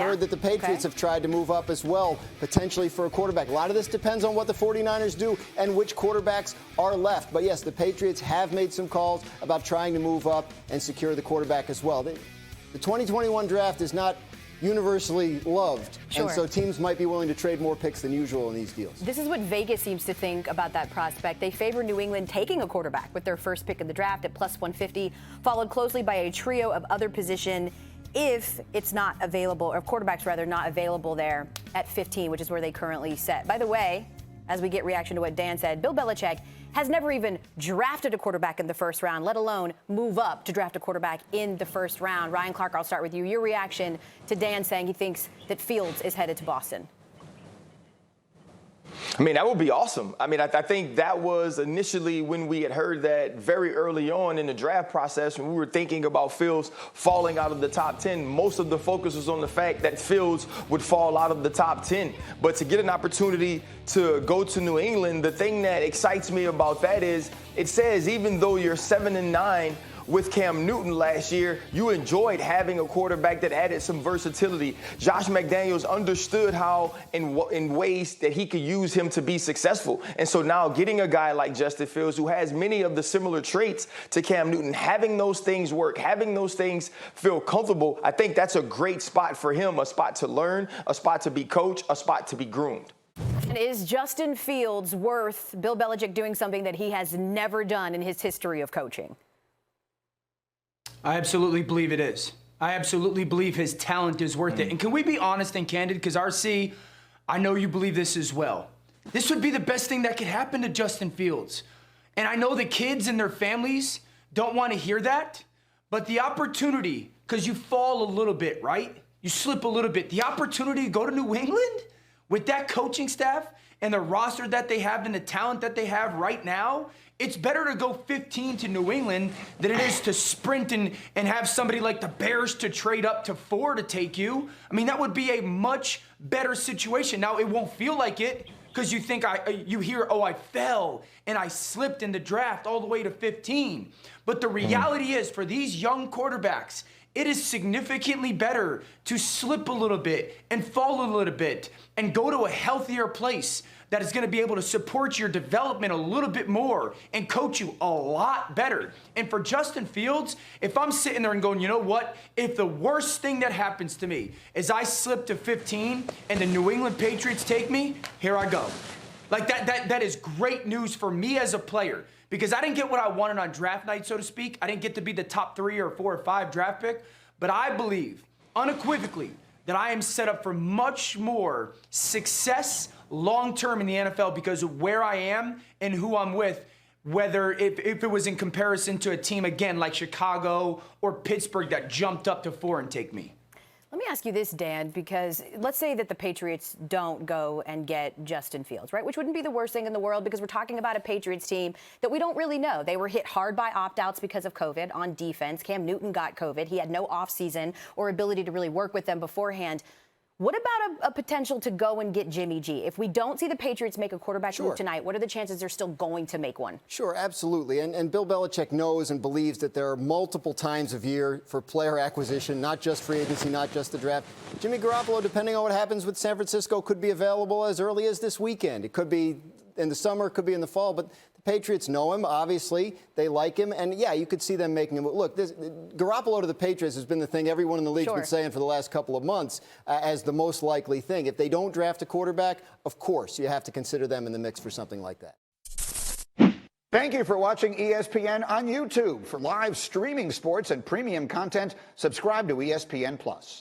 I've heard that the Patriots have tried to move up as well, potentially for a quarterback. A lot of this depends on what the 49ers do and which quarterbacks are left. But yes, the Patriots have made some calls about trying to move up and secure the quarterback as well. The 2021 draft is not universally loved, and so teams might be willing to trade more picks than usual in these deals. This is what Vegas seems to think about that prospect. They favor New England taking a quarterback with their first pick of the draft at plus 150, followed closely by a trio of other position if it's not available, or quarterbacks rather not available there at 15, which is where they currently sit. By the way, as we get reaction to what Dan said, Bill Belichick has never even drafted a quarterback in the first round, let alone move up to draft a quarterback in the first round. Ryan Clark, I'll start with you. Your reaction to Dan saying he thinks that Fields is headed to Boston. I mean, that would be awesome. I mean, I think that was initially when we had heard that very early on in the draft process, when we were thinking about Fields falling out of the top 10. Most of the focus was on the fact that Fields would fall out of the top 10. But to get an opportunity to go to New England, the thing that excites me about that is it says even though you're 7-9 with Cam Newton last year, you enjoyed having a quarterback that added some versatility. Josh McDaniels understood how in ways that he could use him to be successful. And so now getting a guy like Justin Fields, who has many of the similar traits to Cam Newton, having those things work, having those things feel comfortable, I think that's a great spot for him, a spot to learn, a spot to be coached, a spot to be groomed. And is Justin Fields worth Bill Belichick doing something that he has never done in his history of coaching? I absolutely believe it is. I absolutely believe his talent is worth it. And can we be honest and candid? Because RC, I know you believe this as well. This would be the best thing that could happen to Justin Fields. And I know the kids and their families don't want to hear that, but the opportunity, because you fall a little bit, right? You slip a little bit. The opportunity to go to New England with that coaching staff and the roster that they have and the talent that they have right now, it's better to go 15 to New England than it is to sprint and have somebody like the Bears to trade up to 4 to take you. I mean, that would be a much better situation. Now, it won't feel like it because you think you hear, oh, I fell and I slipped in the draft all the way to 15. But the reality is for these young quarterbacks, it is significantly better to slip a little bit and fall a little bit and go to a healthier place that is going to be able to support your development a little bit more and coach you a lot better. And for Justin Fields, if I'm sitting there and going, you know what? If the worst thing that happens to me is I slip to 15 and the New England Patriots take me, here I go. Like that is great news for me as a player because I didn't get what I wanted on draft night, so to speak. I didn't get to be the top 3 or 4 or 5 draft pick, but I believe unequivocally that I am set up for much more success long-term in the NFL because of where I am and who I'm with, whether if it was in comparison to a team, again, like Chicago or Pittsburgh that jumped up to 4 and take me. Let me ask you this, Dan, because let's say that the Patriots don't go and get Justin Fields, right? Which wouldn't be the worst thing in the world because we're talking about a Patriots team that we don't really know. They were hit hard by opt-outs because of COVID on defense. Cam Newton got COVID. He had no offseason or ability to really work with them beforehand. What about a potential to go and get Jimmy G? If we don't see the Patriots make a quarterback move tonight, what are the chances they're still going to make one? Sure, absolutely. And Bill Belichick knows and believes that there are multiple times of year for player acquisition, not just free agency, not just the draft. Jimmy Garoppolo, depending on what happens with San Francisco, could be available as early as this weekend. It could be in the summer, it could be in the fall, but the Patriots know him, obviously. They like him, and yeah, you could see them making him. Look, Garoppolo to the Patriots has been the thing everyone in the league's been saying for the last couple of months as the most likely thing. If they don't draft a quarterback, of course, you have to consider them in the mix for something like that. Thank you for watching ESPN on YouTube. For live streaming sports and premium content, subscribe to ESPN+.